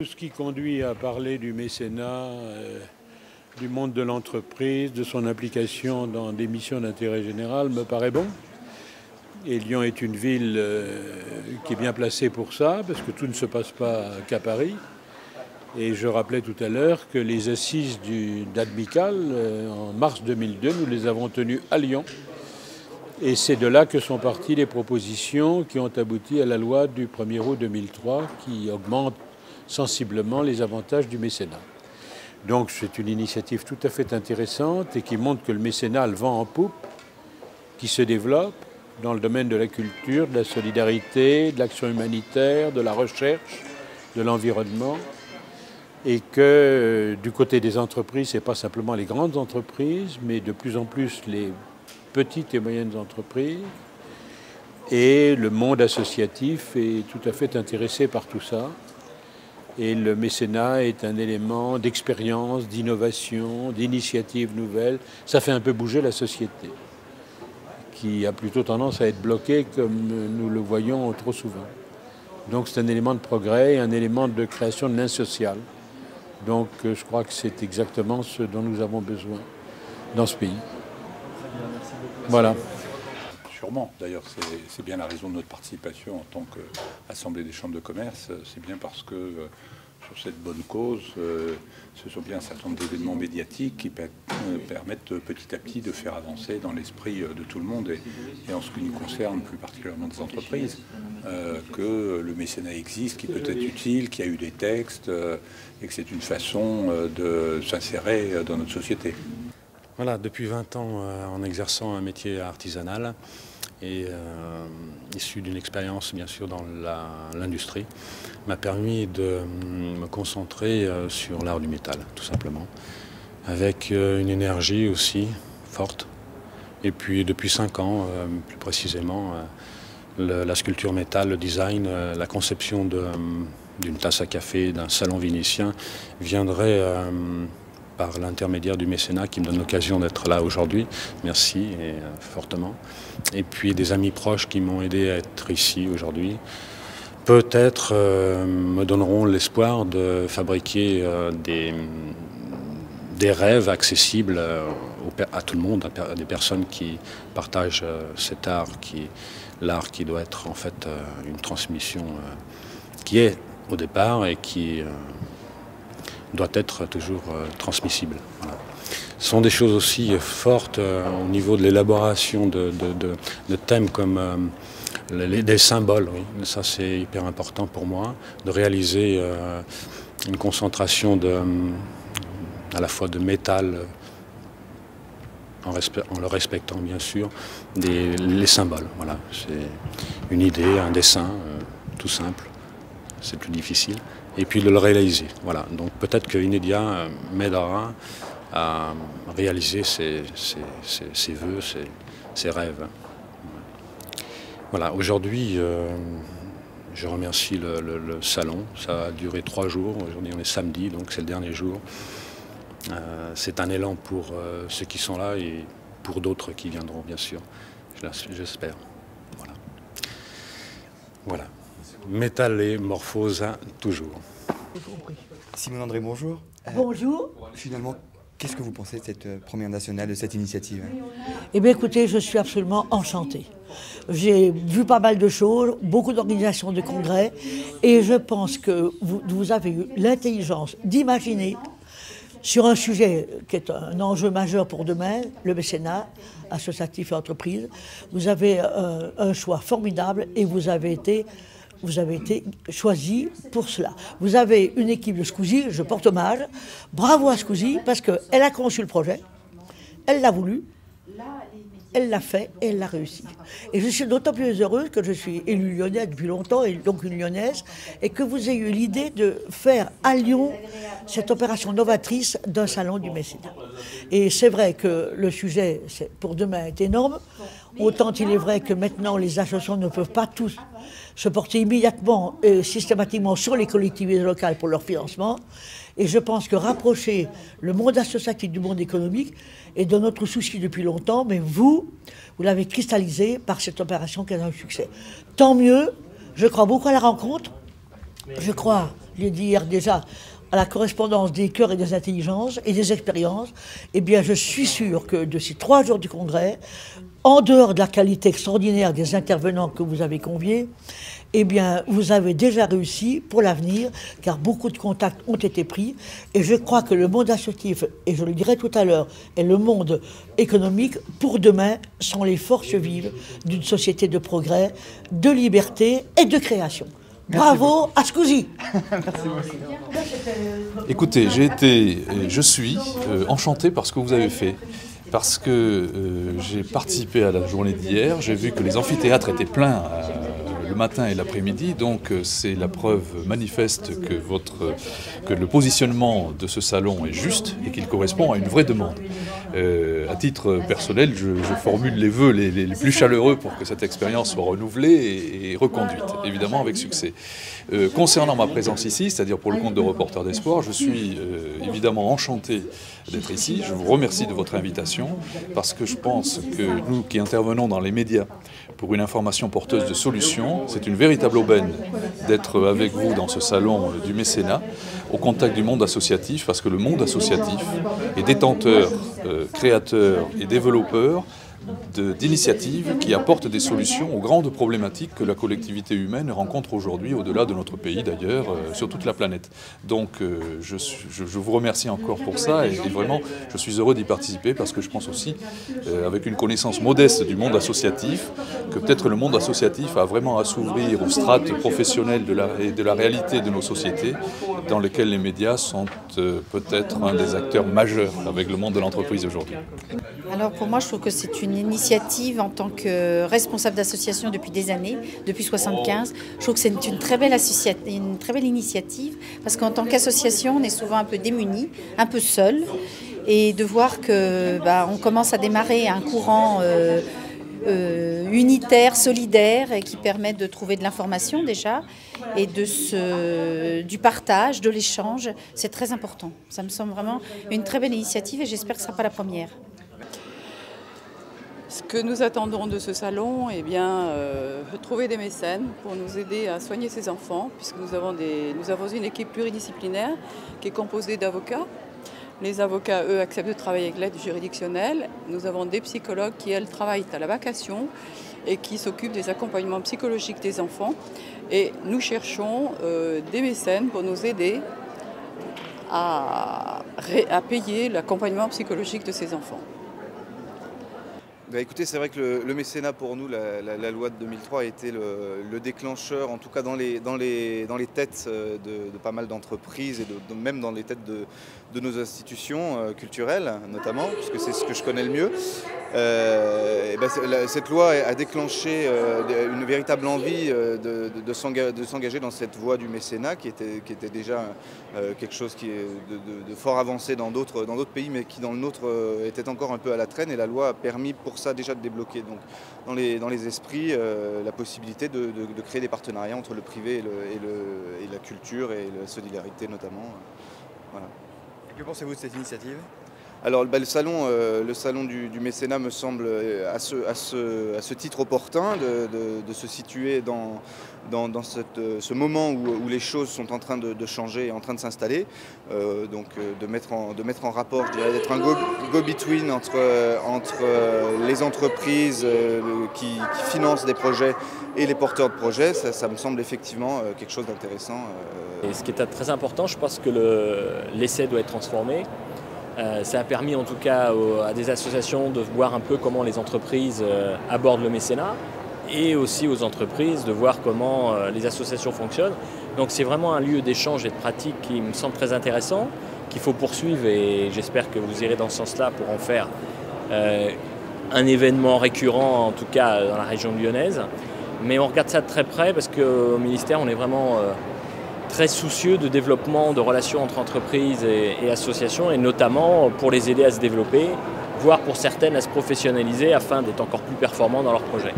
Tout ce qui conduit à parler du mécénat, du monde de l'entreprise, de son implication dans des missions d'intérêt général me paraît bon. Et Lyon est une ville qui est bien placée pour ça, parce que tout ne se passe pas qu'à Paris. Et je rappelais tout à l'heure que les assises d'Admical, en mars 2002, nous les avons tenues à Lyon. Et c'est de là que sont parties les propositions qui ont abouti à la loi du 1er août 2003 qui augmente sensiblement les avantages du mécénat. Donc c'est une initiative tout à fait intéressante et qui montre que le mécénat a le vent en poupe, qui se développe dans le domaine de la culture, de la solidarité, de l'action humanitaire, de la recherche, de l'environnement, et que du côté des entreprises, ce n'est pas simplement les grandes entreprises, mais de plus en plus les petites et moyennes entreprises, et le monde associatif est tout à fait intéressé par tout ça. Et le mécénat est un élément d'expérience, d'innovation, d'initiative nouvelle. Ça fait un peu bouger la société, qui a plutôt tendance à être bloquée comme nous le voyons trop souvent. Donc c'est un élément de progrès et un élément de création de lien social. Donc je crois que c'est exactement ce dont nous avons besoin dans ce pays. Voilà. Sûrement. D'ailleurs, c'est bien la raison de notre participation en tant qu'Assemblée des chambres de commerce. C'est bien parce que sur cette bonne cause, ce sont bien un certain nombre d'événements médiatiques qui permettent petit à petit de faire avancer dans l'esprit de tout le monde et en ce qui nous concerne plus particulièrement des entreprises, que le mécénat existe, qui peut être utile, qu'il y a eu des textes et que c'est une façon de s'insérer dans notre société. Voilà, depuis 20 ans en exerçant un métier artisanal et issu d'une expérience bien sûr dans l'industrie, m'a permis de me concentrer sur l'art du métal, tout simplement, avec une énergie aussi forte. Et puis depuis 5 ans, plus précisément, la sculpture métal, le design, la conception d'une tasse à café, d'un salon vénitien viendrait par l'intermédiaire du mécénat qui me donne l'occasion d'être là aujourd'hui. Merci et fortement. Et puis des amis proches qui m'ont aidé à être ici aujourd'hui. Peut-être me donneront l'espoir de fabriquer des rêves accessibles à tout le monde, à des personnes qui partagent cet art, l'art qui doit être en fait une transmission qui est au départ et qui doit être toujours transmissible. Voilà. Ce sont des choses aussi fortes au niveau de l'élaboration de thèmes comme des symboles. Oui. Ça c'est hyper important pour moi, de réaliser une concentration à la fois de métal, en le respectant bien sûr, les symboles. Voilà. C'est une idée, un dessin tout simple, c'est plus difficile. Et puis de le réaliser. Voilà. Donc peut-être que Inédia m'aidera à réaliser ses vœux, ses rêves. Voilà. Aujourd'hui, je remercie le salon. Ça a duré 3 jours. Aujourd'hui, on est samedi, donc c'est le dernier jour. C'est un élan pour ceux qui sont là et pour d'autres qui viendront, bien sûr. J'espère. Voilà. Voilà. Métal et morphose, toujours. Simon André, bonjour. Bonjour. Finalement, qu'est-ce que vous pensez de cette première nationale, de cette initiative? Eh bien écoutez, je suis absolument enchantée. J'ai vu pas mal de choses, beaucoup d'organisations de congrès, et je pense que vous avez eu l'intelligence d'imaginer sur un sujet qui est un enjeu majeur pour demain, le mécénat, associatif et entreprise. Vous avez un choix formidable et vous avez été choisi pour cela. Vous avez une équipe de Scusi, je porte hommage. Bravo à Scusi, parce qu'elle a conçu le projet, elle l'a voulu, elle l'a fait et elle l'a réussi. Et je suis d'autant plus heureuse que je suis élue lyonnaise depuis longtemps, et donc une lyonnaise, et que vous ayez eu l'idée de faire à Lyon cette opération novatrice d'un salon du mécénat. Et c'est vrai que le sujet pour demain est énorme. Autant il est vrai que maintenant les associations ne peuvent pas tous se porter immédiatement et systématiquement sur les collectivités locales pour leur financement. Et je pense que rapprocher le monde associatif du monde économique est de notre souci depuis longtemps, mais vous l'avez cristallisé par cette opération qui a un succès. Tant mieux, je crois beaucoup à la rencontre, je crois je l'ai dit hier déjà, à la correspondance des cœurs et des intelligences et des expériences, eh bien je suis sûr que de ces 3 jours du congrès, en dehors de la qualité extraordinaire des intervenants que vous avez conviés, eh bien vous avez déjà réussi pour l'avenir, car beaucoup de contacts ont été pris, et je crois que le monde associatif, et je le dirai tout à l'heure, et le monde économique, pour demain, sont les forces vives d'une société de progrès, de liberté et de création. Bravo à Scusi. Écoutez, je suis enchanté par ce que vous avez fait, parce que j'ai participé à la journée d'hier, j'ai vu que les amphithéâtres étaient pleins le matin et l'après-midi, donc c'est la preuve manifeste que le positionnement de ce salon est juste et qu'il correspond à une vraie demande. À titre personnel, je formule les vœux les plus chaleureux pour que cette expérience soit renouvelée et reconduite, évidemment avec succès. Concernant ma présence ici, c'est-à-dire pour le compte de Reporters d'Espoir, je suis évidemment enchanté d'être ici. Je vous remercie de votre invitation parce que je pense que nous qui intervenons dans les médias pour une information porteuse de solutions, c'est une véritable aubaine d'être avec vous dans ce salon du mécénat, au contact du monde associatif, parce que le monde associatif est détenteur, créateur et développeur d'initiatives qui apportent des solutions aux grandes problématiques que la collectivité humaine rencontre aujourd'hui, au-delà de notre pays d'ailleurs, sur toute la planète. Donc je vous remercie encore pour ça et vraiment je suis heureux d'y participer parce que je pense aussi, avec une connaissance modeste du monde associatif, que peut-être le monde associatif a vraiment à s'ouvrir aux strates professionnelles de la réalité de nos sociétés, dans lesquelles les médias sont peut-être un des acteurs majeurs avec le monde de l'entreprise aujourd'hui. Alors pour moi, je trouve que c'est une initiative en tant que responsable d'association depuis des années, depuis 1975. Je trouve que c'est une très belle initiative parce qu'en tant qu'association, on est souvent un peu démunis, un peu seul, et de voir que on commence à démarrer un courant unitaire, solidaire, et qui permet de trouver de l'information déjà et du partage, de l'échange, c'est très important. Ça me semble vraiment une très belle initiative et j'espère que ce ne sera pas la première. Ce que nous attendons de ce salon, trouver des mécènes pour nous aider à soigner ces enfants, puisque nous avons une équipe pluridisciplinaire qui est composée d'avocats. Les avocats, eux, acceptent de travailler avec l'aide juridictionnelle. Nous avons des psychologues qui, elles, travaillent à la vacation et qui s'occupent des accompagnements psychologiques des enfants. Et nous cherchons des mécènes pour nous aider à payer l'accompagnement psychologique de ces enfants. Écoutez, c'est vrai que le mécénat pour nous, la loi de 2003 a été le déclencheur, en tout cas dans les têtes de pas mal d'entreprises et même dans les têtes de nos institutions culturelles notamment, puisque c'est ce que je connais le mieux. Cette loi a déclenché une véritable envie de s'engager dans cette voie du mécénat qui était déjà quelque chose qui est de fort avancé dans d'autres pays, mais qui dans le nôtre était encore un peu à la traîne, et la loi a permis pour ça déjà de débloquer donc, dans les esprits la possibilité de créer des partenariats entre le privé et la culture et la solidarité notamment. Voilà. Et que pensez-vous de cette initiative ? Alors le salon du mécénat me semble à ce titre opportun de se situer dans ce moment où les choses sont en train de changer et en train de s'installer. Donc de mettre en rapport, je dirais, d'être un go-between entre les entreprises qui financent des projets et les porteurs de projets, ça me semble effectivement quelque chose d'intéressant. Et ce qui est très important, je pense que l'essai doit être transformé. Ça a permis en tout cas à des associations de voir un peu comment les entreprises abordent le mécénat et aussi aux entreprises de voir comment les associations fonctionnent. Donc c'est vraiment un lieu d'échange et de pratique qui me semble très intéressant, qu'il faut poursuivre, et j'espère que vous irez dans ce sens-là pour en faire un événement récurrent, en tout cas dans la région lyonnaise. Mais on regarde ça de très près parce qu'au ministère on est vraiment très soucieux de développement de relations entre entreprises et associations, et notamment pour les aider à se développer, voire pour certaines à se professionnaliser afin d'être encore plus performants dans leurs projets.